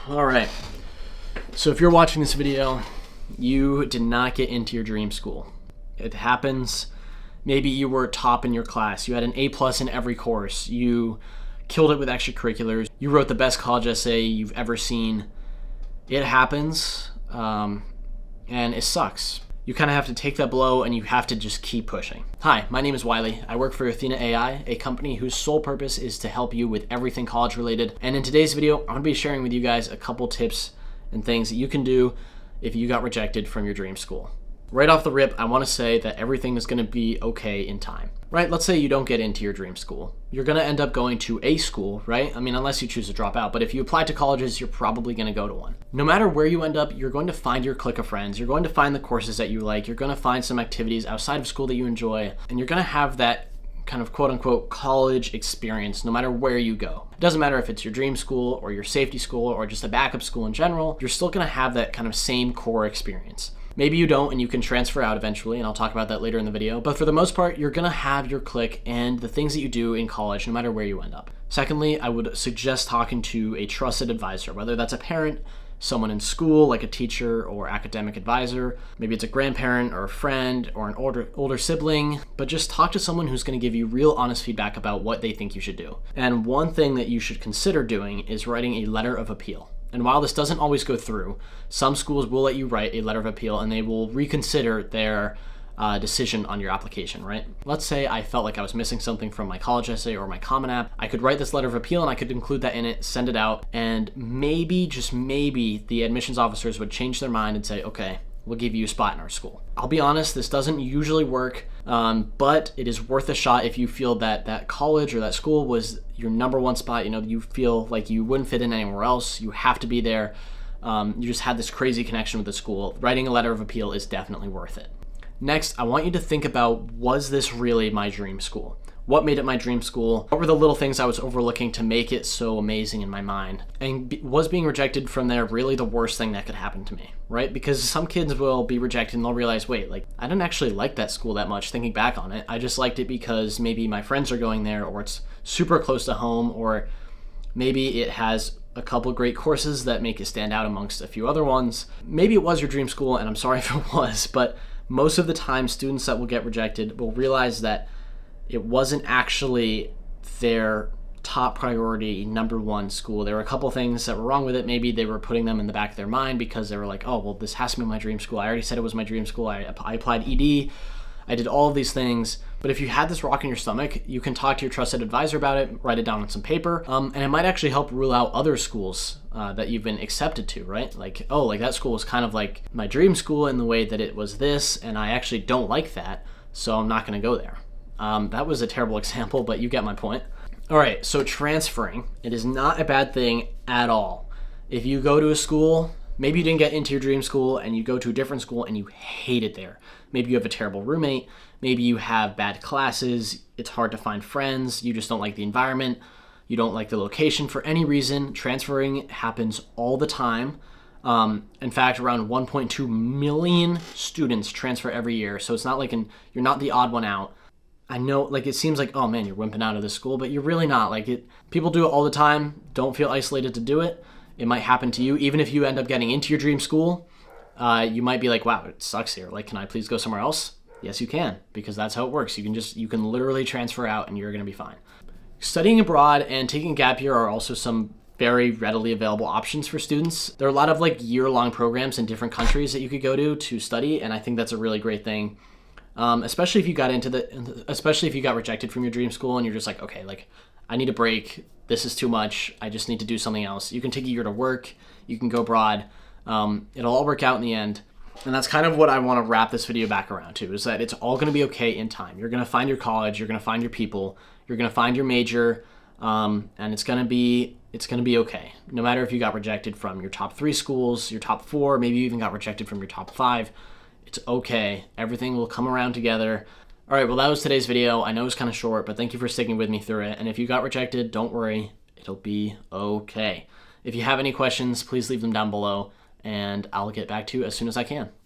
All right. So if you're watching this video, you did not get into your dream school. It happens. Maybe you were top in your class. You had an A+ in every course. You killed it with extracurriculars. You wrote the best college essay you've ever seen. It happens, and it sucks. You kind of have to take that blow and you have to just keep pushing. Hi, my name is Wiley. I work for Athena AI, a company whose sole purpose is to help you with everything college related. And in today's video, I'm gonna be sharing with you guys a couple tips and things that you can do if you got rejected from your dream school. Right off the rip, I wanna say that everything is gonna be okay in time, right? Let's say you don't get into your dream school. You're gonna end up going to a school, right? I mean, unless you choose to drop out, but if you apply to colleges, you're probably gonna go to one. No matter where you end up, you're going to find your clique of friends. You're going to find the courses that you like. You're gonna find some activities outside of school that you enjoy, and you're gonna have that kind of quote unquote college experience no matter where you go. It doesn't matter if it's your dream school or your safety school or just a backup school in general, you're still gonna have that kind of same core experience. Maybe you don't and you can transfer out eventually, and I'll talk about that later in the video. But for the most part, you're gonna have your clique and the things that you do in college, no matter where you end up. Secondly, I would suggest talking to a trusted advisor, whether that's a parent, someone in school, like a teacher or academic advisor. Maybe it's a grandparent or a friend or an older sibling, but just talk to someone who's gonna give you real honest feedback about what they think you should do. And one thing that you should consider doing is writing a letter of appeal. And while this doesn't always go through, some schools will let you write a letter of appeal and they will reconsider their decision on your application, right? Let's say I felt like I was missing something from my college essay or my Common App. I could write this letter of appeal and I could include that in it, send it out, and maybe, just maybe, the admissions officers would change their mind and say, okay, we'll give you a spot in our school. I'll be honest, this doesn't usually work, but it is worth a shot if you feel that that college or that school was your number one spot. You know, you feel like you wouldn't fit in anywhere else. You have to be there. You just had this crazy connection with the school. Writing a letter of appeal is definitely worth it. Next, I want you to think about, was this really my dream school? What made it my dream school? What were the little things I was overlooking to make it so amazing in my mind? And was being rejected from there really the worst thing that could happen to me, right? Because some kids will be rejected and they'll realize, wait, like, I didn't actually like that school that much thinking back on it. I just liked it because maybe my friends are going there, or it's super close to home, or maybe it has a couple great courses that make it stand out amongst a few other ones. Maybe it was your dream school, and I'm sorry if it was, but most of the time students that will get rejected will realize that it wasn't actually their top priority, number one school. There were a couple things that were wrong with it. Maybe they were putting them in the back of their mind because they were like, oh, well, this has to be my dream school. I already said it was my dream school. I applied ED. I did all of these things. But if you had this rock in your stomach, you can talk to your trusted advisor about it, write it down on some paper, and it might actually help rule out other schools that you've been accepted to, right? Like, oh, like that school was kind of like my dream school in the way that it was this, and I actually don't like that, so I'm not gonna go there. That was a terrible example, but you get my point. All right, so transferring, it is not a bad thing at all. If you go to a school, maybe you didn't get into your dream school and you go to a different school and you hate it there. Maybe you have a terrible roommate, maybe you have bad classes, it's hard to find friends, you just don't like the environment, you don't like the location for any reason. Transferring happens all the time. In fact, around 1.2 million students transfer every year, so it's not like you're not the odd one out. I know, like, it seems like, oh man, you're wimping out of this school, but you're really not. Like, people do it all the time. Don't feel isolated to do it. It might happen to you. Even if you end up getting into your dream school, you might be like, wow, it sucks here. Like, can I please go somewhere else? Yes, you can, because that's how it works. You can literally transfer out and you're gonna be fine. Studying abroad and taking a gap year are also some very readily available options for students. There are a lot of like year-long programs in different countries that you could go to study, and I think that's a really great thing. Especially if you got rejected from your dream school and you're just like, okay, like, I need a break. This is too much. I just need to do something else. You can take a year to work. You can go abroad. It'll all work out in the end. And that's kind of what I want to wrap this video back around to, is that it's all going to be okay in time. You're going to find your college. You're going to find your people. You're going to find your major. And it's going to be okay. No matter if you got rejected from your top 3 schools, your top 4, maybe you even got rejected from your top 5. It's okay. Everything will come around together. All right, well, that was today's video. I know it's kind of short, but thank you for sticking with me through it. And if you got rejected, don't worry. It'll be okay. If you have any questions, please leave them down below, and I'll get back to you as soon as I can.